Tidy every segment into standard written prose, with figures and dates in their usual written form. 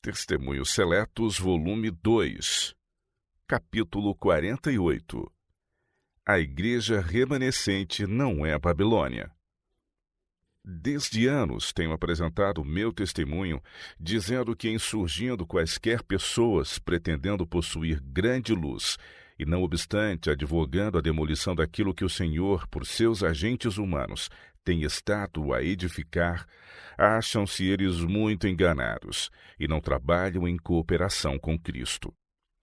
Testemunhos Seletos, volume 2, capítulo 48. A igreja remanescente não é a Babilônia. Desde anos tenho apresentado meu testemunho, dizendo que, em surgindo quaisquer pessoas pretendendo possuir grande luz, e não obstante advogando a demolição daquilo que o Senhor, por seus agentes humanos, tem estado a edificar, acham-se eles muito enganados e não trabalham em cooperação com Cristo.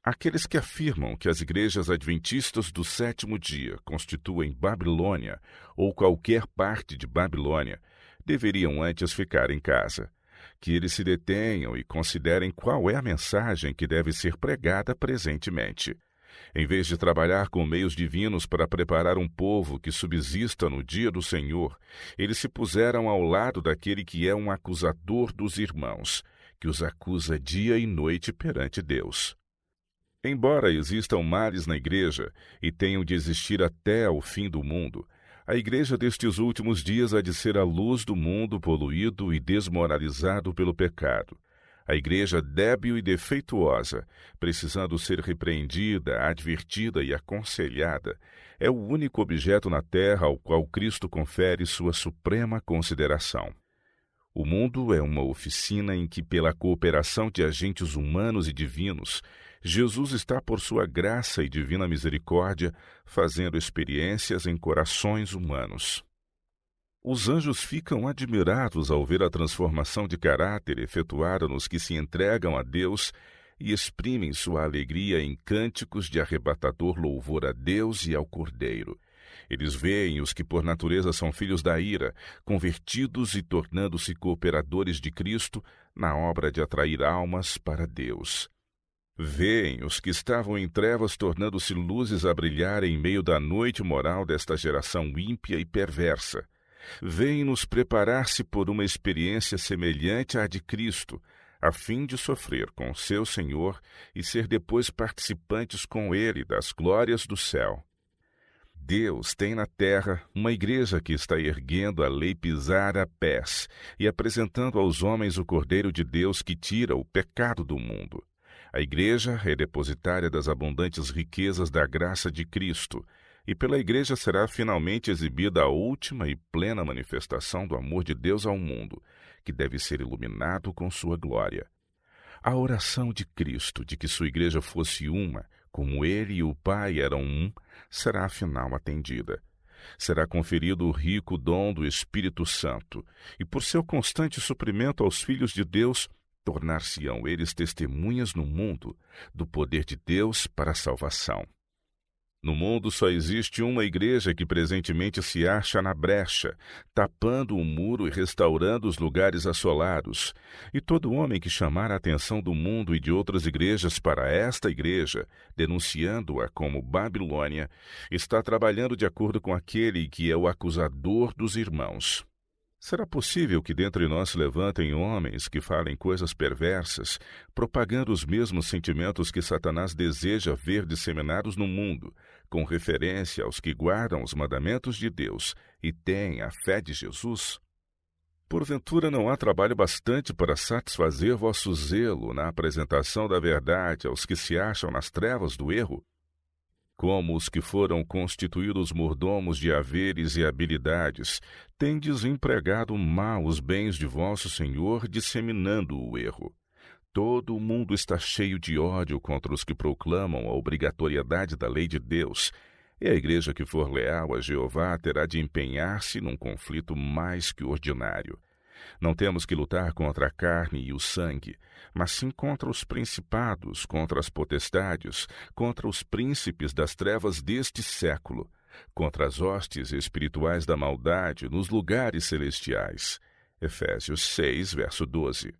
Aqueles que afirmam que as igrejas adventistas do sétimo dia constituem Babilônia ou qualquer parte de Babilônia, deveriam antes ficar em casa. Que eles se detenham e considerem qual é a mensagem que deve ser pregada presentemente. Em vez de trabalhar com meios divinos para preparar um povo que subsista no dia do Senhor, eles se puseram ao lado daquele que é um acusador dos irmãos, que os acusa dia e noite perante Deus. Embora existam males na igreja e tenham de existir até ao fim do mundo, a igreja destes últimos dias há de ser a luz do mundo poluído e desmoralizado pelo pecado. A igreja débil e defeituosa, precisando ser repreendida, advertida e aconselhada, é o único objeto na terra ao qual Cristo confere sua suprema consideração. O mundo é uma oficina em que, pela cooperação de agentes humanos e divinos, Jesus está, por sua graça e divina misericórdia, fazendo experiências em corações humanos. Os anjos ficam admirados ao ver a transformação de caráter efetuada nos que se entregam a Deus e exprimem sua alegria em cânticos de arrebatador louvor a Deus e ao Cordeiro. Eles veem os que por natureza são filhos da ira, convertidos e tornando-se cooperadores de Cristo na obra de atrair almas para Deus. Veem os que estavam em trevas tornando-se luzes a brilhar em meio da noite moral desta geração ímpia e perversa. Vem-nos preparar-se por uma experiência semelhante à de Cristo, a fim de sofrer com seu Senhor e ser depois participantes com Ele das glórias do céu. Deus tem na terra uma igreja que está erguendo a lei pisar a pés e apresentando aos homens o Cordeiro de Deus que tira o pecado do mundo. A igreja é depositária das abundantes riquezas da graça de Cristo, e pela igreja será finalmente exibida a última e plena manifestação do amor de Deus ao mundo, que deve ser iluminado com sua glória. A oração de Cristo de que sua igreja fosse uma, como ele e o Pai eram um, será afinal atendida. Será conferido o rico dom do Espírito Santo, e por seu constante suprimento aos filhos de Deus, tornar-se-ão eles testemunhas no mundo do poder de Deus para a salvação. No mundo só existe uma igreja que presentemente se acha na brecha, tapando o muro e restaurando os lugares assolados. E todo homem que chamar a atenção do mundo e de outras igrejas para esta igreja, denunciando-a como Babilônia, está trabalhando de acordo com aquele que é o acusador dos irmãos. Será possível que dentre nós se levantem homens que falem coisas perversas, propagando os mesmos sentimentos que Satanás deseja ver disseminados no mundo, com referência aos que guardam os mandamentos de Deus e têm a fé de Jesus? Porventura não há trabalho bastante para satisfazer vosso zelo na apresentação da verdade aos que se acham nas trevas do erro? Como os que foram constituídos mordomos de haveres e habilidades, tendes empregado mal os bens de vosso Senhor, disseminando o erro. Todo o mundo está cheio de ódio contra os que proclamam a obrigatoriedade da lei de Deus, e a igreja que for leal a Jeová terá de empenhar-se num conflito mais que ordinário. Não temos que lutar contra a carne e o sangue, mas sim contra os principados, contra as potestades, contra os príncipes das trevas deste século, contra as hostes espirituais da maldade nos lugares celestiais. Efésios 6, verso 12.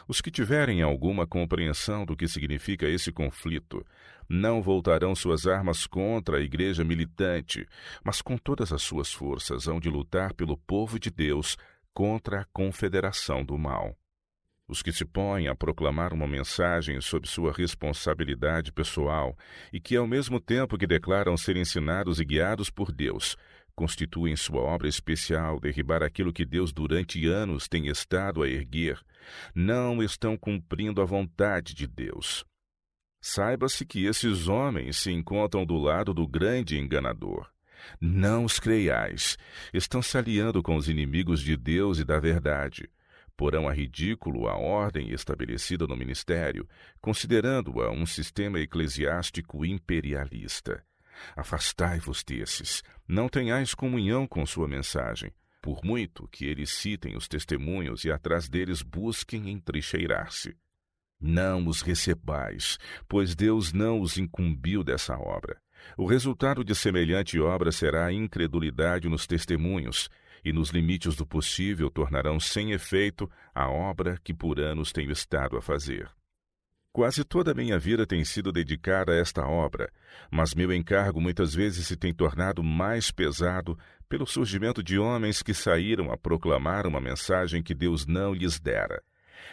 Os que tiverem alguma compreensão do que significa esse conflito, não voltarão suas armas contra a igreja militante, mas com todas as suas forças hão de lutar pelo povo de Deus contra a confederação do mal. Os que se põem a proclamar uma mensagem sob sua responsabilidade pessoal e que, ao mesmo tempo que declaram ser ensinados e guiados por Deus, constituem sua obra especial, derribar aquilo que Deus durante anos tem estado a erguer, não estão cumprindo a vontade de Deus. Saiba-se que esses homens se encontram do lado do grande enganador. Não os creiais, estão se aliando com os inimigos de Deus e da verdade. Porão a ridículo a ordem estabelecida no ministério, considerando-a um sistema eclesiástico imperialista. Afastai-vos desses, não tenhais comunhão com sua mensagem, por muito que eles citem os testemunhos e atrás deles busquem entrincheirar-se. Não os recebais, pois Deus não os incumbiu dessa obra. O resultado de semelhante obra será a incredulidade nos testemunhos, e nos limites do possível tornarão sem efeito a obra que por anos tenho estado a fazer. Quase toda a minha vida tem sido dedicada a esta obra, mas meu encargo muitas vezes se tem tornado mais pesado pelo surgimento de homens que saíram a proclamar uma mensagem que Deus não lhes dera.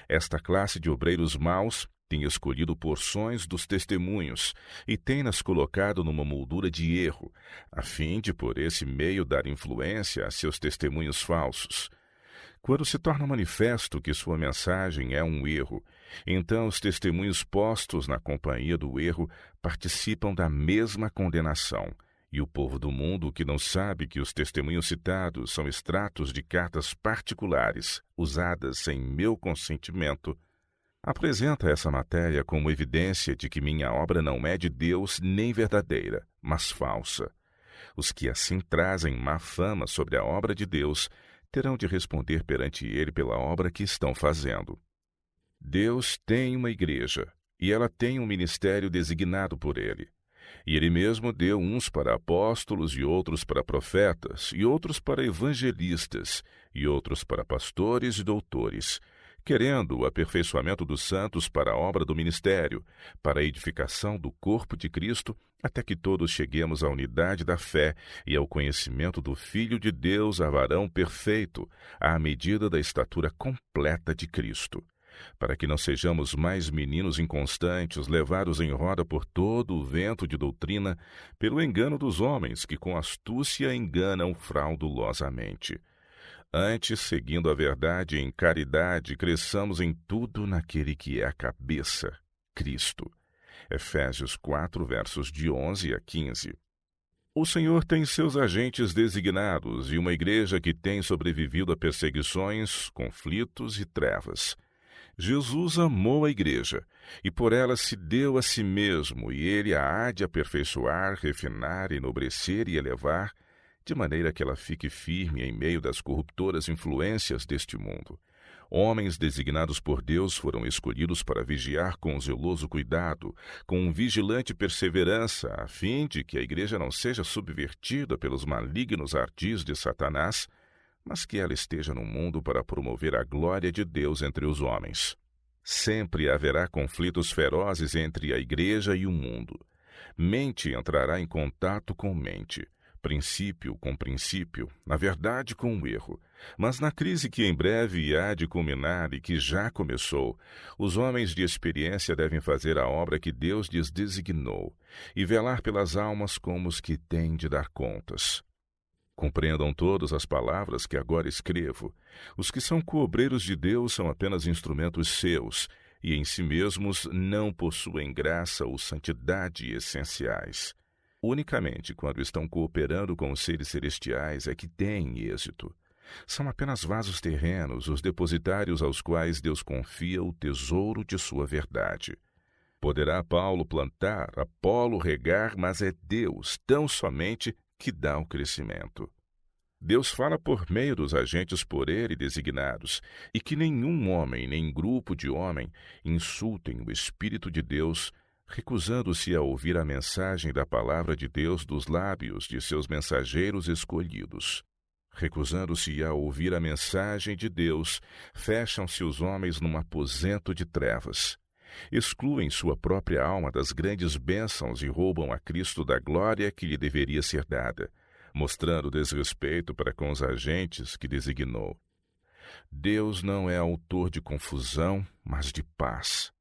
Esta classe de obreiros maus tem escolhido porções dos testemunhos e tem-nas colocado numa moldura de erro, a fim de por esse meio dar influência a seus testemunhos falsos. Quando se torna manifesto que sua mensagem é um erro, então os testemunhos postos na companhia do erro participam da mesma condenação, e o povo do mundo que não sabe que os testemunhos citados são extratos de cartas particulares usadas sem meu consentimento, apresenta essa matéria como evidência de que minha obra não é de Deus nem verdadeira, mas falsa. Os que assim trazem má fama sobre a obra de Deus terão de responder perante ele pela obra que estão fazendo. Deus tem uma igreja, e ela tem um ministério designado por ele. E ele mesmo deu uns para apóstolos, e outros para profetas, e outros para evangelistas, e outros para pastores e doutores, querendo o aperfeiçoamento dos santos para a obra do ministério, para a edificação do corpo de Cristo, até que todos cheguemos à unidade da fé e ao conhecimento do Filho de Deus, a varão perfeito, à medida da estatura completa de Cristo, para que não sejamos mais meninos inconstantes, levados em roda por todo o vento de doutrina, pelo engano dos homens que com astúcia enganam fraudulosamente. Antes, seguindo a verdade em caridade, cresçamos em tudo naquele que é a cabeça, Cristo. Efésios 4, versos de 11 a 15. O Senhor tem seus agentes designados e uma igreja que tem sobrevivido a perseguições, conflitos e trevas. Jesus amou a igreja, e por ela se deu a si mesmo, e ele a há de aperfeiçoar, refinar, enobrecer e elevar, de maneira que ela fique firme em meio das corruptoras influências deste mundo. Homens designados por Deus foram escolhidos para vigiar com zeloso cuidado, com vigilante perseverança, a fim de que a igreja não seja subvertida pelos malignos ardis de Satanás, mas que ela esteja no mundo para promover a glória de Deus entre os homens. Sempre haverá conflitos ferozes entre a igreja e o mundo. Mente entrará em contato com mente, princípio com princípio, na verdade com o erro. Mas na crise que em breve há de culminar e que já começou, os homens de experiência devem fazer a obra que Deus lhes designou e velar pelas almas como os que têm de dar contas. Compreendam todas as palavras que agora escrevo. Os que são coobreiros de Deus são apenas instrumentos seus, e em si mesmos não possuem graça ou santidade essenciais. Unicamente quando estão cooperando com os seres celestiais é que têm êxito. São apenas vasos terrenos, os depositários aos quais Deus confia o tesouro de sua verdade. Poderá Paulo plantar, Apolo regar, mas é Deus, tão somente, que dá o crescimento. Deus fala por meio dos agentes por ele designados, e que nenhum homem, nem grupo de homem, insultem o Espírito de Deus, recusando-se a ouvir a mensagem da palavra de Deus dos lábios de seus mensageiros escolhidos. Recusando-se a ouvir a mensagem de Deus, fecham-se os homens num aposento de trevas. Excluem sua própria alma das grandes bênçãos e roubam a Cristo da glória que lhe deveria ser dada, mostrando desrespeito para com os agentes que designou. Deus não é autor de confusão, mas de paz.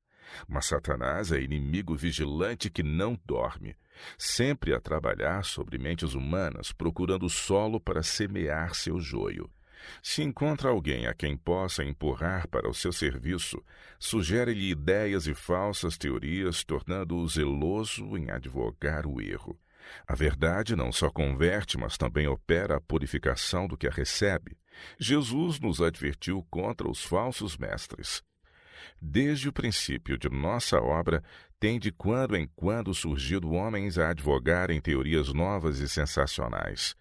Mas Satanás é inimigo vigilante que não dorme. sempre a trabalhar sobre mentes humanas, procurando solo para semear seu joio. Se encontra alguém a quem possa empurrar para o seu serviço, sugere-lhe ideias e falsas teorias, tornando-o zeloso em advogar o erro. A verdade não só converte, mas também opera a purificação do que a recebe. Jesus nos advertiu contra os falsos mestres. Desde o princípio de nossa obra, tem de quando em quando surgido homens a advogarem teorias novas e sensacionais.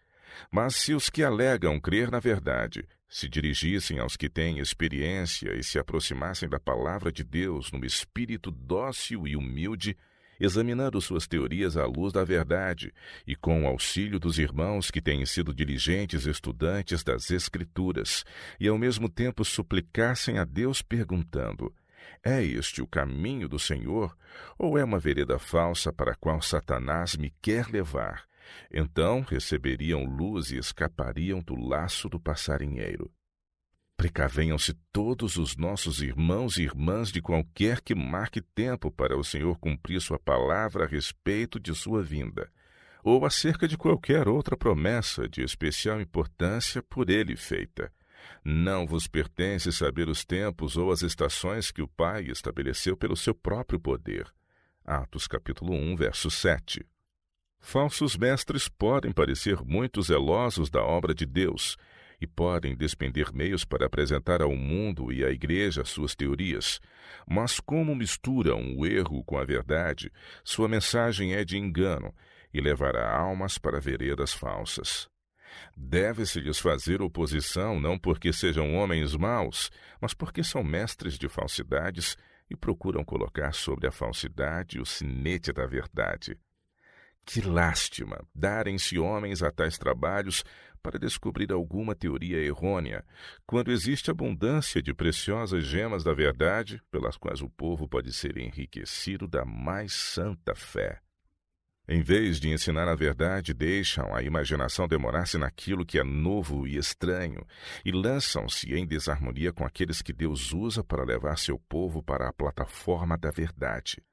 Mas se os que alegam crer na verdade se dirigissem aos que têm experiência e se aproximassem da palavra de Deus num espírito dócil e humilde, examinando suas teorias à luz da verdade e com o auxílio dos irmãos que têm sido diligentes estudantes das Escrituras, e ao mesmo tempo suplicassem a Deus perguntando: é este o caminho do Senhor, ou é uma vereda falsa para a qual Satanás me quer levar? Então receberiam luz e escapariam do laço do passarinheiro. Precavenham-se todos os nossos irmãos e irmãs de qualquer que marque tempo para o Senhor cumprir sua palavra a respeito de sua vinda, ou acerca de qualquer outra promessa de especial importância por ele feita. Não vos pertence saber os tempos ou as estações que o Pai estabeleceu pelo seu próprio poder. Atos capítulo 1, verso 7. Falsos mestres podem parecer muito zelosos da obra de Deus e podem despender meios para apresentar ao mundo e à igreja suas teorias, mas como misturam o erro com a verdade, sua mensagem é de engano e levará almas para veredas falsas. Deve-se-lhes fazer oposição não porque sejam homens maus, mas porque são mestres de falsidades e procuram colocar sobre a falsidade o sinete da verdade. Que lástima darem-se homens a tais trabalhos para descobrir alguma teoria errônea, quando existe abundância de preciosas gemas da verdade, pelas quais o povo pode ser enriquecido da mais santa fé. Em vez de ensinar a verdade, deixam a imaginação demorar-se naquilo que é novo e estranho, e lançam-se em desarmonia com aqueles que Deus usa para levar seu povo para a plataforma da verdade.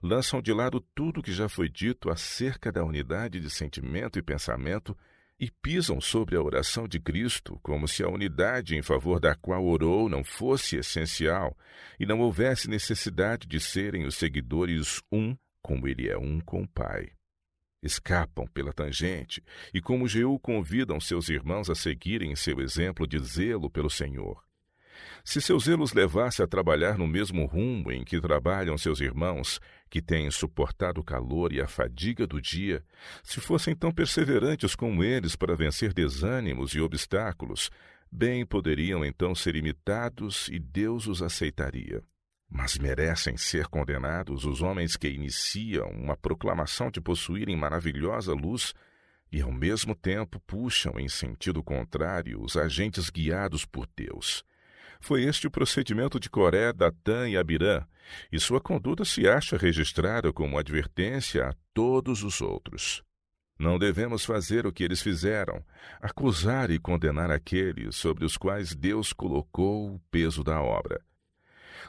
Lançam de lado tudo o que já foi dito acerca da unidade de sentimento e pensamento e pisam sobre a oração de Cristo, como se a unidade em favor da qual orou não fosse essencial e não houvesse necessidade de serem os seguidores um, como ele é um com o Pai. Escapam pela tangente e, como Jeú, convidam seus irmãos a seguirem seu exemplo de zelo pelo Senhor. Se seu zelo os levasse a trabalhar no mesmo rumo em que trabalham seus irmãos, que têm suportado o calor e a fadiga do dia, se fossem tão perseverantes como eles para vencer desânimos e obstáculos, bem poderiam então ser imitados e Deus os aceitaria. Mas merecem ser condenados os homens que iniciam uma proclamação de possuírem maravilhosa luz e, ao mesmo tempo, puxam em sentido contrário os agentes guiados por Deus. Foi este o procedimento de Coré, Datã e Abirã, e sua conduta se acha registrada como advertência a todos os outros. Não devemos fazer o que eles fizeram, acusar e condenar aqueles sobre os quais Deus colocou o peso da obra.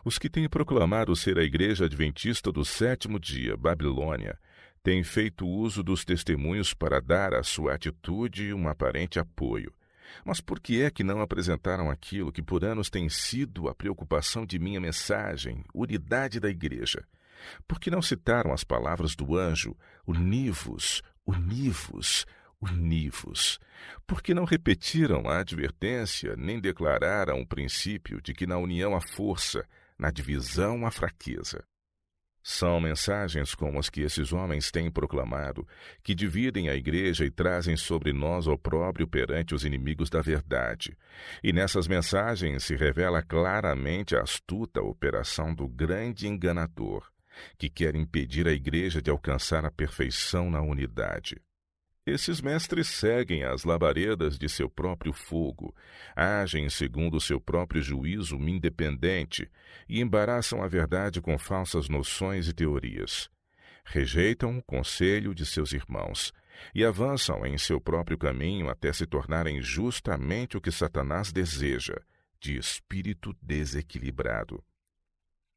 Os que têm proclamado ser a Igreja Adventista do Sétimo Dia, Babilônia, têm feito uso dos testemunhos para dar à sua atitude um aparente apoio. Mas por que é que não apresentaram aquilo que por anos tem sido a preocupação de minha mensagem, unidade da igreja? Por que não citaram as palavras do anjo, univos, univos, univos? Por que não repetiram a advertência, nem declararam o princípio de que na união há força, na divisão há fraqueza? São mensagens como as que esses homens têm proclamado, que dividem a igreja e trazem sobre nós opróbrio perante os inimigos da verdade. E nessas mensagens se revela claramente a astuta operação do grande enganador, que quer impedir a igreja de alcançar a perfeição na unidade. Esses mestres seguem as labaredas de seu próprio fogo, agem segundo o seu próprio juízo independente e embaraçam a verdade com falsas noções e teorias. Rejeitam o conselho de seus irmãos e avançam em seu próprio caminho até se tornarem justamente o que Satanás deseja, de espírito desequilibrado.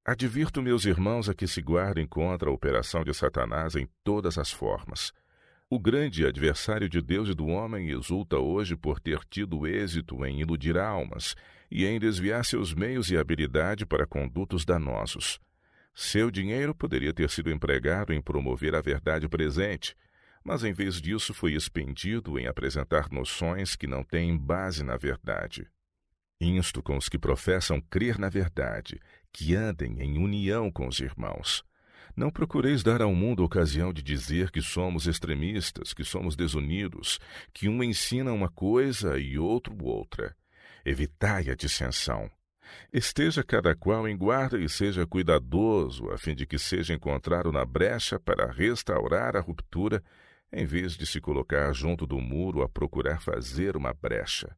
Advirto meus irmãos a que se guardem contra a operação de Satanás em todas as formas. O grande adversário de Deus e do homem exulta hoje por ter tido êxito em iludir almas e em desviar seus meios e habilidade para condutos danosos. Seu dinheiro poderia ter sido empregado em promover a verdade presente, mas em vez disso foi expendido em apresentar noções que não têm base na verdade. Insto com os que professam crer na verdade, que andem em união com os irmãos. Não procureis dar ao mundo ocasião de dizer que somos extremistas, que somos desunidos, que um ensina uma coisa e outro outra. Evitai a dissensão. Esteja cada qual em guarda e seja cuidadoso, a fim de que seja encontrado na brecha para restaurar a ruptura, em vez de se colocar junto do muro a procurar fazer uma brecha.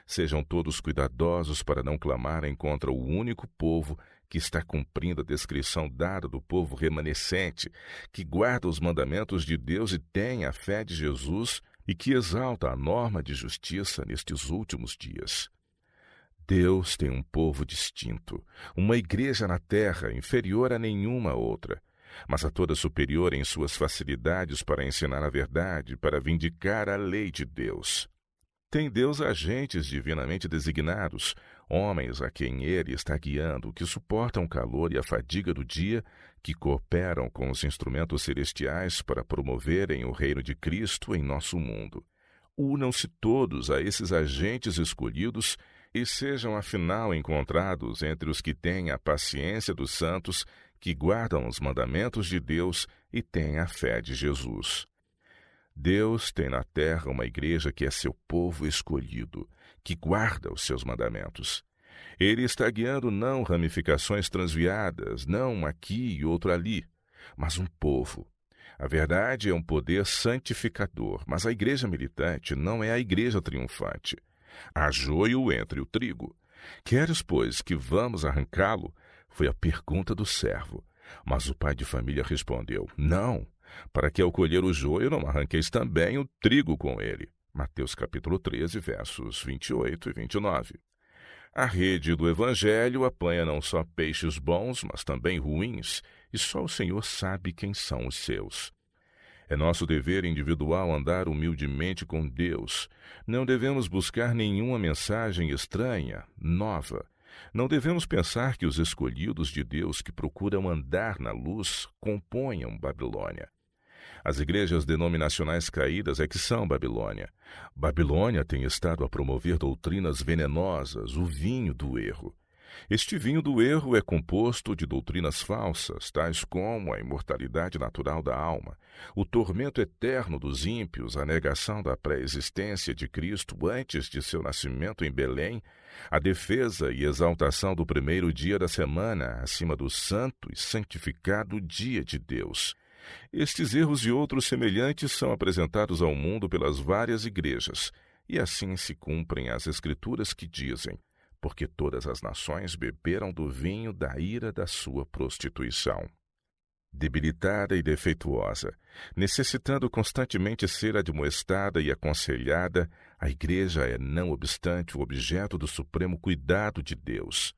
Sejam todos cuidadosos para não clamarem contra o único povo que está cumprindo a descrição dada do povo remanescente, que guarda os mandamentos de Deus e tem a fé de Jesus e que exalta a norma de justiça nestes últimos dias. Deus tem um povo distinto, uma igreja na terra inferior a nenhuma outra, mas a toda superior em suas facilidades para ensinar a verdade, para vindicar a lei de Deus. Tem Deus agentes divinamente designados, homens a quem Ele está guiando, que suportam o calor e a fadiga do dia, que cooperam com os instrumentos celestiais para promoverem o reino de Cristo em nosso mundo. Unam-se todos a esses agentes escolhidos e sejam afinal encontrados entre os que têm a paciência dos santos, que guardam os mandamentos de Deus e têm a fé de Jesus. Deus tem na terra uma igreja que é seu povo escolhido, que guarda os seus mandamentos. Ele está guiando não ramificações transviadas, não um aqui e outro ali, mas um povo. A verdade é um poder santificador, mas a igreja militante não é a igreja triunfante. Há joio entre o trigo. Queres, pois, que vamos arrancá-lo? Foi a pergunta do servo. Mas o pai de família respondeu, não, para que ao colher o joio não arranqueis também o trigo com ele. Mateus capítulo 13, versos 28 e 29. A rede do Evangelho apanha não só peixes bons, mas também ruins, e só o Senhor sabe quem são os seus. É nosso dever individual andar humildemente com Deus. Não devemos buscar nenhuma mensagem estranha, nova. Não devemos pensar que os escolhidos de Deus que procuram andar na luz componham Babilônia. As igrejas denominacionais caídas é que são Babilônia. Babilônia tem estado a promover doutrinas venenosas, o vinho do erro. Este vinho do erro é composto de doutrinas falsas, tais como a imortalidade natural da alma, o tormento eterno dos ímpios, a negação da pré-existência de Cristo antes de seu nascimento em Belém, a defesa e exaltação do primeiro dia da semana acima do santo e santificado dia de Deus. Estes erros e outros semelhantes são apresentados ao mundo pelas várias igrejas, e assim se cumprem as Escrituras que dizem: porque todas as nações beberam do vinho da ira da sua prostituição. Debilitada e defeituosa, necessitando constantemente ser admoestada e aconselhada, a igreja é, não obstante, o objeto do supremo cuidado de Deus.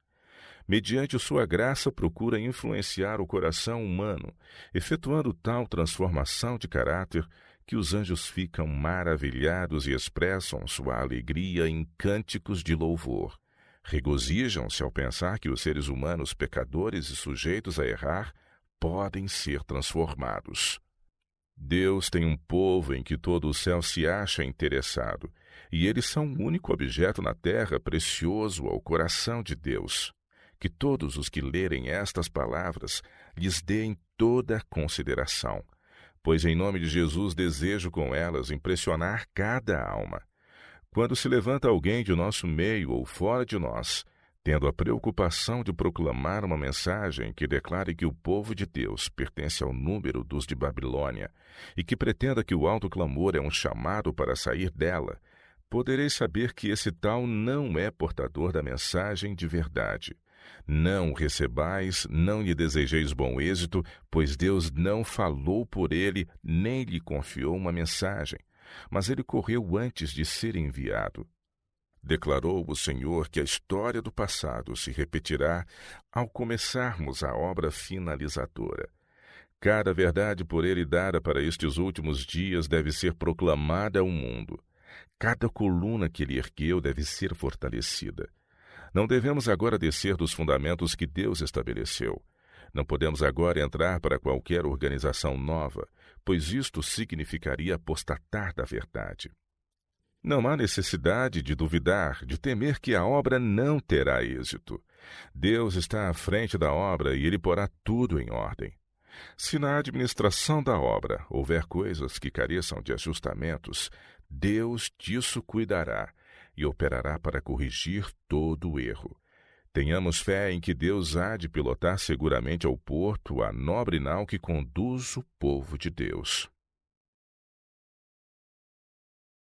Mediante sua graça, procura influenciar o coração humano, efetuando tal transformação de caráter que os anjos ficam maravilhados e expressam sua alegria em cânticos de louvor. Regozijam-se ao pensar que os seres humanos pecadores e sujeitos a errar podem ser transformados. Deus tem um povo em que todo o céu se acha interessado, e eles são o único objeto na terra precioso ao coração de Deus. Que todos os que lerem estas palavras lhes deem toda a consideração, pois em nome de Jesus desejo com elas impressionar cada alma. Quando se levanta alguém de nosso meio ou fora de nós, tendo a preocupação de proclamar uma mensagem que declare que o povo de Deus pertence ao número dos de Babilônia e que pretenda que o alto clamor é um chamado para sair dela, podereis saber que esse tal não é portador da mensagem de verdade. Não o recebais, não lhe desejeis bom êxito, pois Deus não falou por ele, nem lhe confiou uma mensagem, mas ele correu antes de ser enviado. Declarou o Senhor que a história do passado se repetirá ao começarmos a obra finalizadora. Cada verdade por ele dada para estes últimos dias deve ser proclamada ao mundo. Cada coluna que ele ergueu deve ser fortalecida. Não devemos agora descer dos fundamentos que Deus estabeleceu. Não podemos agora entrar para qualquer organização nova, pois isto significaria apostatar da verdade. Não há necessidade de duvidar, de temer que a obra não terá êxito. Deus está à frente da obra e ele porá tudo em ordem. Se na administração da obra houver coisas que careçam de ajustamentos, Deus disso cuidará e operará para corrigir todo o erro. Tenhamos fé em que Deus há de pilotar seguramente ao porto a nobre nau que conduz o povo de Deus.